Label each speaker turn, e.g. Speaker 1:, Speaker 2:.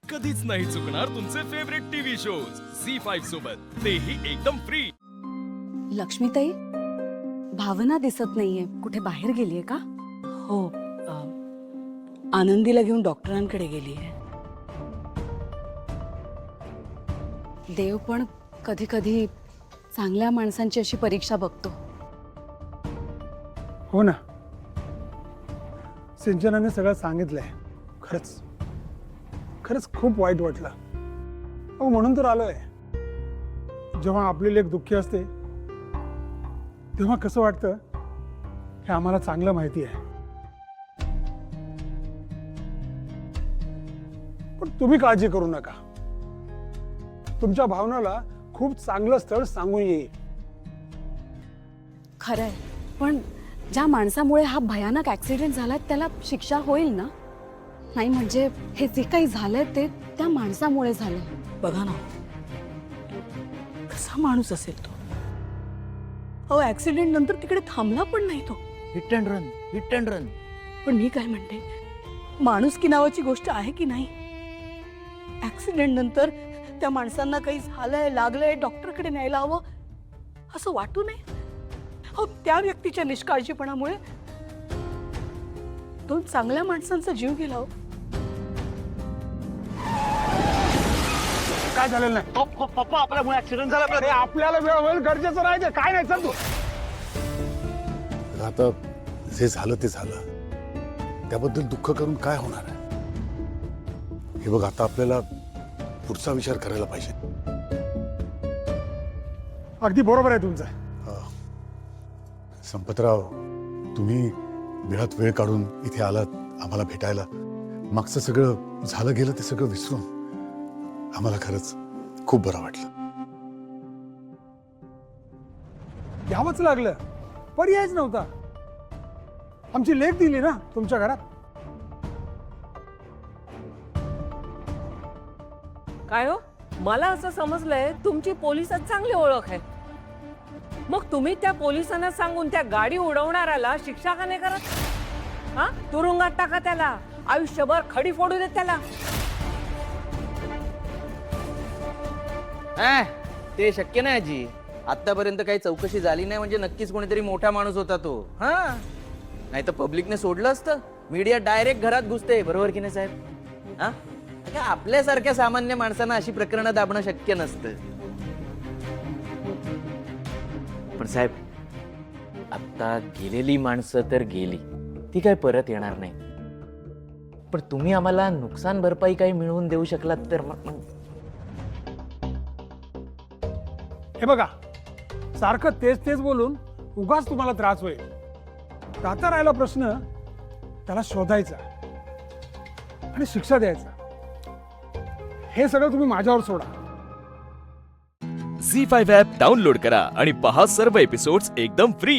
Speaker 1: कधीच नाही चुकणार तुमचे फेवरेट टीव्ही शोज झी5 सोबत, तेही एकदम फ्री।
Speaker 2: लक्ष्मीताई, भावना दिसत नाहीये, कुठे बाहेर गेलीये का?
Speaker 3: हो, आनंदीला घेऊन डॉक्टरांकडे गेली आहे.
Speaker 2: देव पण कधी कधी चांगल्या माणसांची अशी परीक्षा बघतो.
Speaker 4: हो ना, सिंचनाने सगळं सांगितलंय. खरंच खरंच खूप वाईट वाटलं. अहो, म्हणून तर आलोय. जेव्हा आपली लेक दुःखी असते तेव्हा कसं वाटतं हे आम्हाला चांगलं माहिती आहे. पण तुम्ही काळजी करू नका, तुमच्या भावनाला खूप चांगलं स्थळ सांगून येईल.
Speaker 2: खरंय, पण ज्या माणसामुळे हा भयानक ऍक्सिडेंट झाला त्याला शिक्षा होईल ना? नाही म्हणजे हे जे काही झालंय ते त्या माणसामुळे झालं.
Speaker 3: बघा ना, कसा माणूस असेल तो. अहो, ऍक्सिडेंट नंतर तिकडे थांबला पण नाही तो.
Speaker 5: Hit and run, hit and run.
Speaker 3: पण मी काय म्हणते, माणुसकी नावाची गोष्ट आहे की नाही? ऍक्सिडेंट नंतर त्या माणसांना काही झालंय, लागलंय, डॉक्टरकडे न्यायला हवं असं वाटू नये. अहो, त्या व्यक्तीच्या निष्काळजीपणामुळे दोन चांगल्या माणसांचा जीव गेला. हो,
Speaker 4: काय झालेलं नाही.
Speaker 5: पप्पा, आपल्यामुळे ऍक्सिडेंट झाला.
Speaker 4: अरे, आपल्याला वेळ होईल गरजेचं राहायचं. काय नाही, चल तू.
Speaker 6: आता जे झालं ते झालं, त्याबद्दल दुःख करून काय होणार आहे? हे बघ, आता आपल्याला पुढचा विचार करायला पाहिजे.
Speaker 4: अगदी बरोबर आहे तुमचं.
Speaker 6: संपतराव, तुम्ही वेळात वेळ काढून इथे आलात आम्हाला भेटायला. मागचं सगळं झालं गेलं ते सगळं विसरून आम्हाला खरंच खूप बरं वाटलं.
Speaker 4: यावंच लागलं, पर्यायच नव्हता. आमची लेक दिली ना तुमच्या घरात.
Speaker 7: काय हो, मला असं समजलंय तुमची पोलिसात चांगली ओळख आहे. मग तुम्ही त्या पोलिसांना सांगून त्या गाडी उडवणाऱ्याला शिक्षा का नाही करत? हा, तुरुंगात टाका त्याला, आयुष्यभर खडी फोडू देत त्याला.
Speaker 5: ते शक्य नाही आजी. आतापर्यंत काही चौकशी झाली नाही म्हणजे नक्कीच कोणीतरी मोठा माणूस होता तो. हा, नाही तर पब्लिकने सोडलं असतं. मीडिया डायरेक्ट घरात घुसते, बरोबर की नाही साहेब? हा, आपल्यासारख्या सामान्य माणसांना अशी प्रकरणं दाबणं शक्य नसतं. पण साहेब, आता गेलेली माणसं तर गेली, ती काय परत येणार नाही. पण तुम्ही आम्हाला नुकसान भरपाई काही मिळवून देऊ शकलात तर
Speaker 4: हे बघा, सारखं तेच तेच बोलून उगाच तुम्हाला त्रास होईल. आता राहिला प्रश्न त्याला शोधायचा आणि शिक्षा द्यायचा. हे सगळं तुम्ही माझ्यावर सोडा.
Speaker 1: झी5 ॲप डाउनलोड करा आणि पहा सर्व एपिसोड्स एकदम फ्री।